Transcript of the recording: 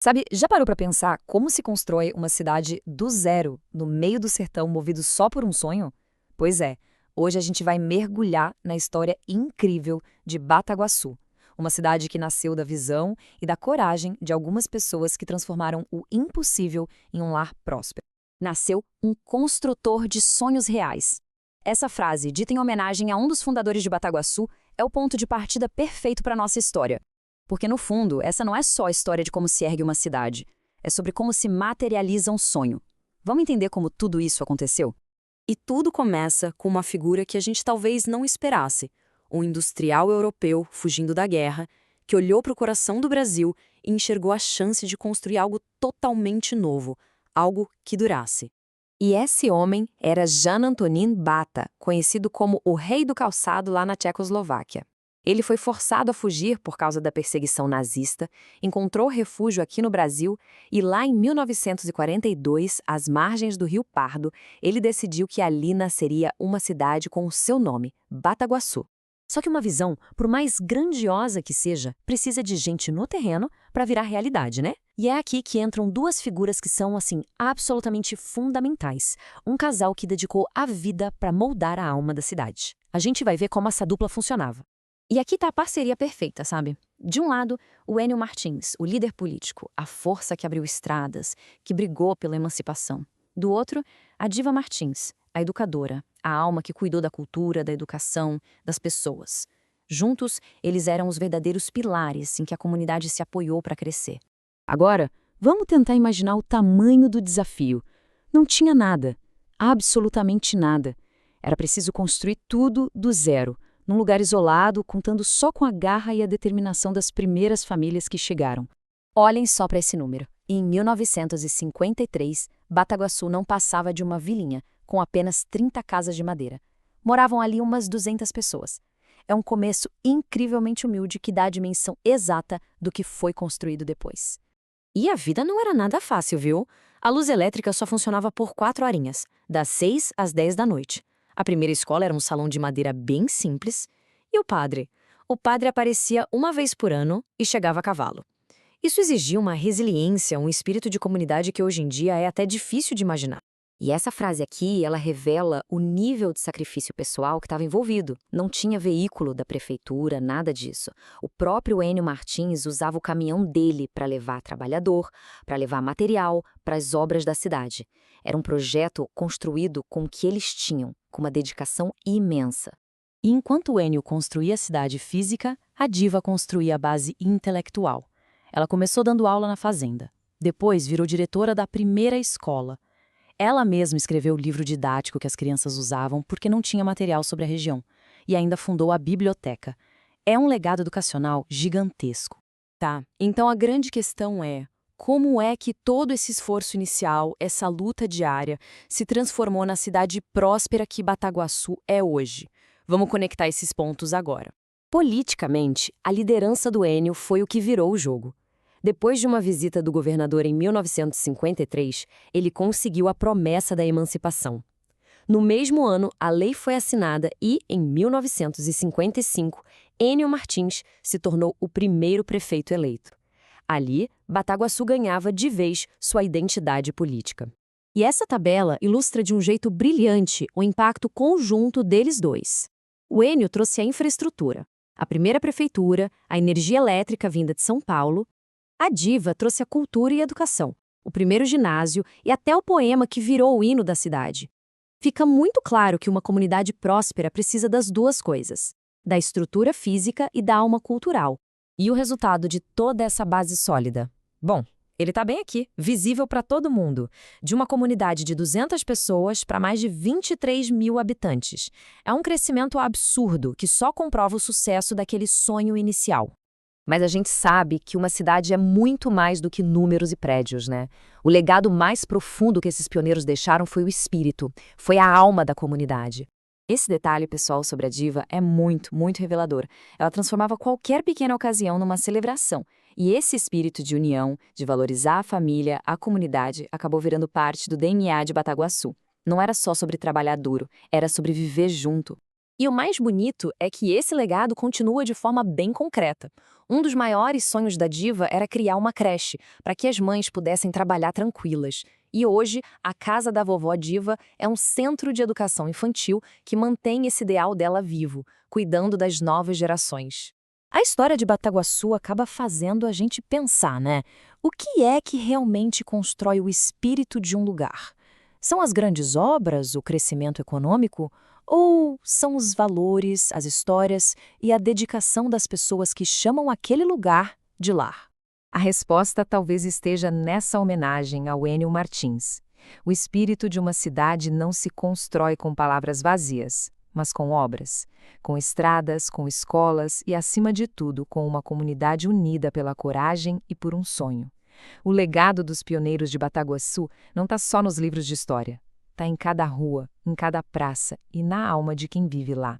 Sabe, já parou pra pensar como se constrói uma cidade do zero, no meio do sertão, movido só por um sonho? Pois é, hoje a gente vai mergulhar na história incrível de Bataguaçu, uma cidade que nasceu da visão e da coragem de algumas pessoas que transformaram o impossível em um lar próspero. Nasceu um construtor de sonhos reais. Essa frase, dita em homenagem a um dos fundadores de Bataguaçu, é o ponto de partida perfeito para nossa história. Porque, no fundo, essa não é só a história de como se ergue uma cidade. É sobre como se materializa um sonho. Vamos entender como tudo isso aconteceu? E tudo começa com uma figura que a gente talvez não esperasse, um industrial europeu fugindo da guerra, que olhou para o coração do Brasil e enxergou a chance de construir algo totalmente novo, algo que durasse. E esse homem era Jan Antonín Bata, conhecido como o Rei do Calçado lá na Tchecoslováquia. Ele foi forçado a fugir por causa da perseguição nazista, encontrou refúgio aqui no Brasil e lá em 1942, às margens do Rio Pardo, ele decidiu que ali nasceria uma cidade com o seu nome, Bataguaçu. Só que uma visão, por mais grandiosa que seja, precisa de gente no terreno para virar realidade, né? E é aqui que entram duas figuras que são, assim, absolutamente fundamentais. Um casal que dedicou a vida para moldar a alma da cidade. A gente vai ver como essa dupla funcionava. E aqui está a parceria perfeita, sabe? De um lado, o Enio Martins, o líder político, a força que abriu estradas, que brigou pela emancipação. Do outro, a Diva Martins, a educadora, a alma que cuidou da cultura, da educação, das pessoas. Juntos, eles eram os verdadeiros pilares em que a comunidade se apoiou para crescer. Agora, vamos tentar imaginar o tamanho do desafio. Não tinha nada, absolutamente nada. Era preciso construir tudo do zero, num lugar isolado, contando só com a garra e a determinação das primeiras famílias que chegaram. Olhem só para esse número. Em 1953, Bataguaçu não passava de uma vilinha, com apenas 30 casas de madeira. Moravam ali umas 200 pessoas. É um começo incrivelmente humilde que dá a dimensão exata do que foi construído depois. E a vida não era nada fácil, viu? A luz elétrica só funcionava por 4 horinhas, das 6 às 10 da noite. A primeira escola era um salão de madeira bem simples. E o padre? O padre aparecia uma vez por ano e chegava a cavalo. Isso exigia uma resiliência, um espírito de comunidade que hoje em dia é até difícil de imaginar. E essa frase aqui, ela revela o nível de sacrifício pessoal que estava envolvido. Não tinha veículo da prefeitura, nada disso. O próprio Enio Martins usava o caminhão dele para levar trabalhador, para levar material para as obras da cidade. Era um projeto construído com o que eles tinham, com uma dedicação imensa. E enquanto o Enio construía a cidade física, a Diva construía a base intelectual. Ela começou dando aula na fazenda. Depois virou diretora da primeira escola. Ela mesma escreveu o livro didático que as crianças usavam porque não tinha material sobre a região. E ainda fundou a biblioteca. É um legado educacional gigantesco. Tá, então a grande questão é: como é que todo esse esforço inicial, essa luta diária, se transformou na cidade próspera que Bataguaçu é hoje? Vamos conectar esses pontos agora. Politicamente, a liderança do Enio foi o que virou o jogo. Depois de uma visita do governador em 1953, ele conseguiu a promessa da emancipação. No mesmo ano, a lei foi assinada e, em 1955, Enio Martins se tornou o primeiro prefeito eleito. Ali, Bataguaçu ganhava de vez sua identidade política. E essa tabela ilustra de um jeito brilhante o impacto conjunto deles dois. O Enio trouxe a infraestrutura, a primeira prefeitura, a energia elétrica vinda de São Paulo. A Diva trouxe a cultura e a educação, o primeiro ginásio e até o poema que virou o hino da cidade. Fica muito claro que uma comunidade próspera precisa das duas coisas, da estrutura física e da alma cultural. E o resultado de toda essa base sólida? Bom, ele está bem aqui, visível para todo mundo. De uma comunidade de 200 pessoas para mais de 23 mil habitantes. É um crescimento absurdo que só comprova o sucesso daquele sonho inicial. Mas a gente sabe que uma cidade é muito mais do que números e prédios, né? O legado mais profundo que esses pioneiros deixaram foi o espírito, foi a alma da comunidade. Esse detalhe, pessoal, sobre a Diva é muito, muito revelador. Ela transformava qualquer pequena ocasião numa celebração. E esse espírito de união, de valorizar a família, a comunidade, acabou virando parte do DNA de Bataguaçu. Não era só sobre trabalhar duro, era sobre viver junto. E o mais bonito é que esse legado continua de forma bem concreta. Um dos maiores sonhos da diva era criar uma creche, para que as mães pudessem trabalhar tranquilas. E hoje, a Casa da Vovó Diva é um centro de educação infantil que mantém esse ideal dela vivo, cuidando das novas gerações. A história de Bataguaçu acaba fazendo a gente pensar, né? O que é que realmente constrói o espírito de um lugar? São as grandes obras, o crescimento econômico? Ou são os valores, as histórias e a dedicação das pessoas que chamam aquele lugar de lar? A resposta talvez esteja nessa homenagem ao Ennio Martins. O espírito de uma cidade não se constrói com palavras vazias, mas com obras, com estradas, com escolas e, acima de tudo, com uma comunidade unida pela coragem e por um sonho. O legado dos pioneiros de Bataguaçu não está só nos livros de história. Está em cada rua, em cada praça e na alma de quem vive lá.